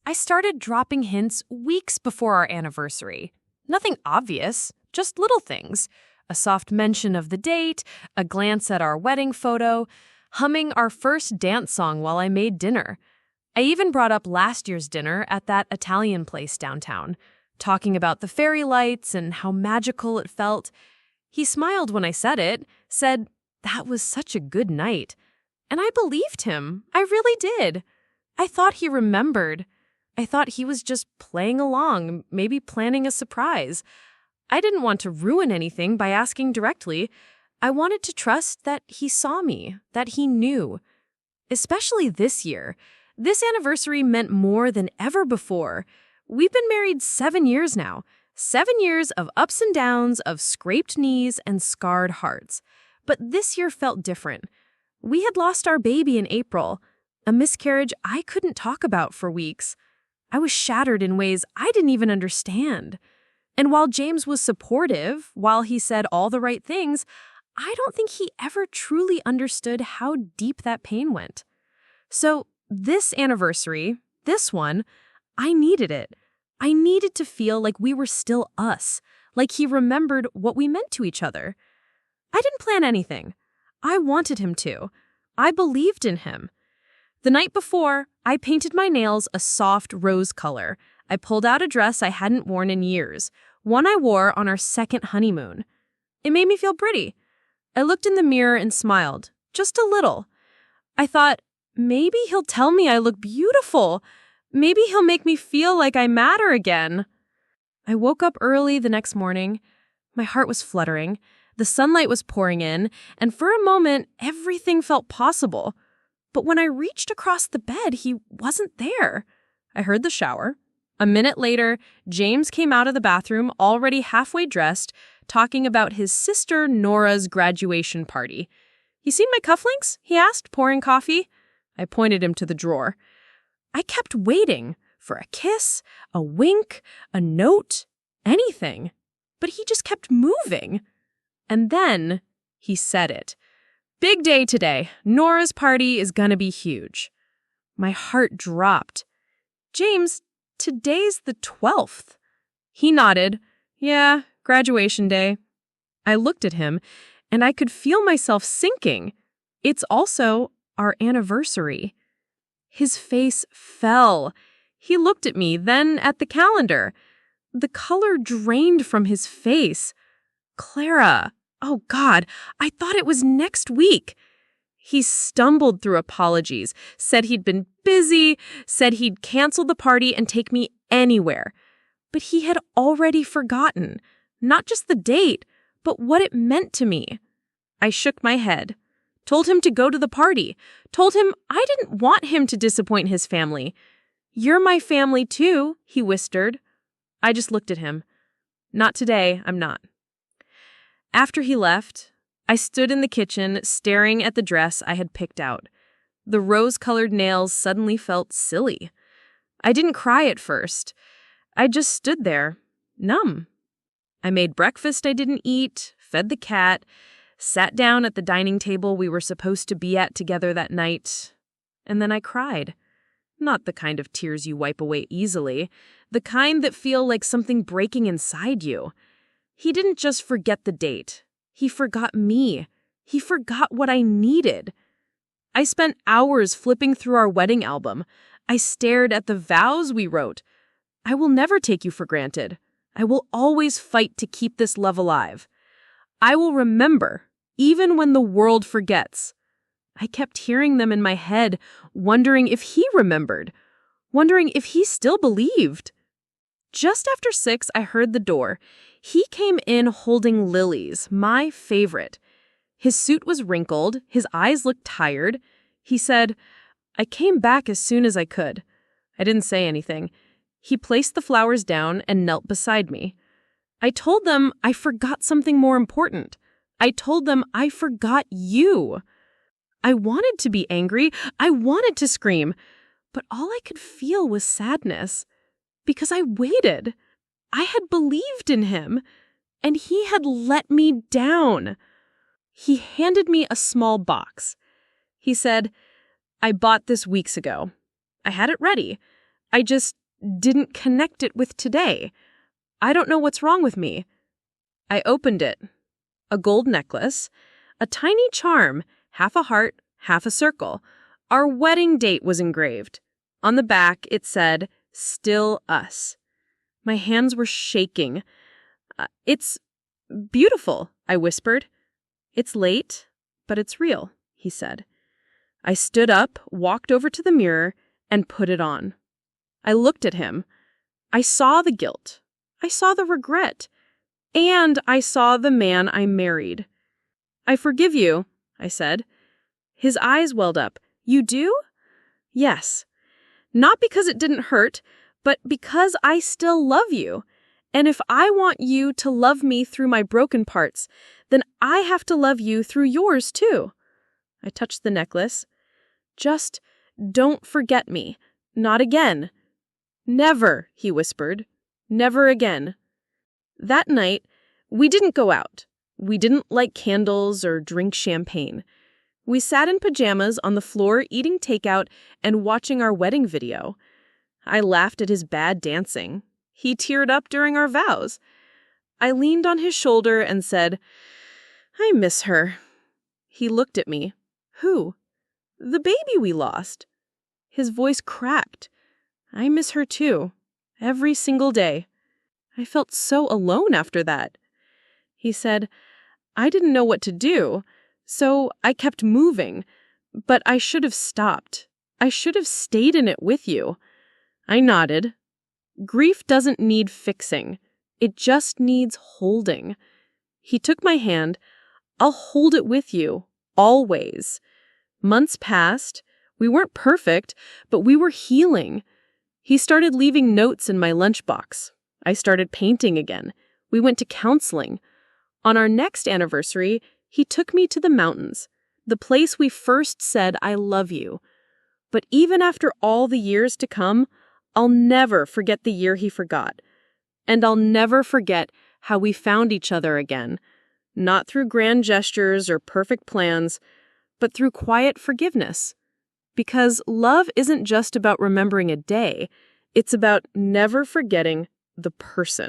I started dropping hints weeks before our anniversary. Nothing obvious, just little things. A soft mention of the date, a glance at our wedding photo, humming our first dance song while I made dinner. I even brought up last year's dinner at that Italian place downtown, talking about the fairy lights and how magical it felt. He smiled when I said it, said, "That was such a good night." And I believed him. I really did. I thought he remembered. I thought he was just playing along, maybe planning a surprise. I didn't want to ruin anything by asking directly. I wanted to trust that he saw me, that he knew. Especially this year. This anniversary meant more than ever before. We've been married 7 years now. 7 years of ups and downs, of scraped knees and scarred hearts. But this year felt different. We had lost our baby in April, a miscarriage I couldn't talk about for weeks. I was shattered in ways I didn't even understand. And while James was supportive, while he said all the right things, I don't think he ever truly understood how deep that pain went. So this anniversary, this one, I needed it. I needed to feel like we were still us, like he remembered what we meant to each other. I didn't plan anything. I wanted him to. I believed in him. The night before, I painted my nails a soft rose color. I pulled out a dress I hadn't worn in years, one I wore on our second honeymoon. It made me feel pretty. I looked in the mirror and smiled, just a little. I thought, maybe he'll tell me I look beautiful. Maybe he'll make me feel like I matter again. I woke up early the next morning. My heart was fluttering. The sunlight was pouring in, and for a moment, everything felt possible. But when I reached across the bed, he wasn't there. I heard the shower. A minute later, James came out of the bathroom, already halfway dressed, talking about his sister Nora's graduation party. "You seen my cufflinks?" he asked, pouring coffee. I pointed him to the drawer. I kept waiting for a kiss, a wink, a note, anything. But he just kept moving. And then he said it. "Big day today. Nora's party is gonna be huge." My heart dropped. "James, today's the 12th. He nodded. "Yeah, graduation day." I looked at him, and I could feel myself sinking. It's also our anniversary. His face fell. He looked at me, then at the calendar. The color drained from his face. "Clara, oh God, I thought it was next week." He stumbled through apologies, said he'd been busy, said he'd cancel the party and take me anywhere. But he had already forgotten, not just the date, but what it meant to me. I shook my head, told him to go to the party, told him I didn't want him to disappoint his family. "You're my family too," he whispered. I just looked at him. "Not today, I'm not." After he left, I stood in the kitchen staring at the dress I had picked out. The rose-colored nails suddenly felt silly. I didn't cry at first. I just stood there, numb. I made breakfast I didn't eat, fed the cat, sat down at the dining table we were supposed to be at together that night, and then I cried. Not the kind of tears you wipe away easily, the kind that feel like something breaking inside you. He didn't just forget the date. He forgot me. He forgot what I needed. I spent hours flipping through our wedding album. I stared at the vows we wrote. "I will never take you for granted. I will always fight to keep this love alive. I will remember, even when the world forgets." I kept hearing them in my head, wondering if he remembered, wondering if he still believed. Just after 6, I heard the door. He came in holding lilies, my favorite. His suit was wrinkled, his eyes looked tired. He said, "I came back as soon as I could." I didn't say anything. He placed the flowers down and knelt beside me. I told them I forgot something more important. I told them I forgot you. I wanted to be angry. I wanted to scream. But all I could feel was sadness. Because I waited. I had believed in him. And he had let me down. He handed me a small box. He said, "I bought this weeks ago. I had it ready. I just didn't connect it with today. I don't know what's wrong with me. I opened it. A gold necklace, a tiny charm, half a heart, half a circle. Our wedding date was engraved. On the back, it said, "Still us." My hands were shaking. It's beautiful, I whispered. "It's late, but it's real," he said. I stood up, walked over to the mirror, and put it on. I looked at him. I saw the guilt. I saw the regret. And I saw the man I married. "I forgive you," I said. His eyes welled up. "You do?" "Yes. Not because it didn't hurt, but because I still love you. And if I want you to love me through my broken parts, then I have to love you through yours too." I touched the necklace. "Just don't forget me. Not again." "Never," he whispered. "Never again." That night, we didn't go out. We didn't light candles or drink champagne. We sat in pajamas on the floor eating takeout and watching our wedding video. I laughed at his bad dancing. He teared up during our vows. I leaned on his shoulder and said, "I miss her." He looked at me. "Who?" "The baby we lost." His voice cracked. "I miss her too. Every single day." I felt so alone after that. He said, "I didn't know what to do, so I kept moving. But I should have stopped. I should have stayed in it with you." I nodded. Grief doesn't need fixing. It just needs holding. He took my hand. "I'll hold it with you, always." Months passed. We weren't perfect, but we were healing. He started leaving notes in my lunchbox. I started painting again. We went to counseling. On our next anniversary, he took me to the mountains, the place we first said "I love you." But even after all the years to come, I'll never forget the year he forgot. And I'll never forget how we found each other again. Not through grand gestures or perfect plans, but through quiet forgiveness. Because love isn't just about remembering a day. It's about never forgetting the person.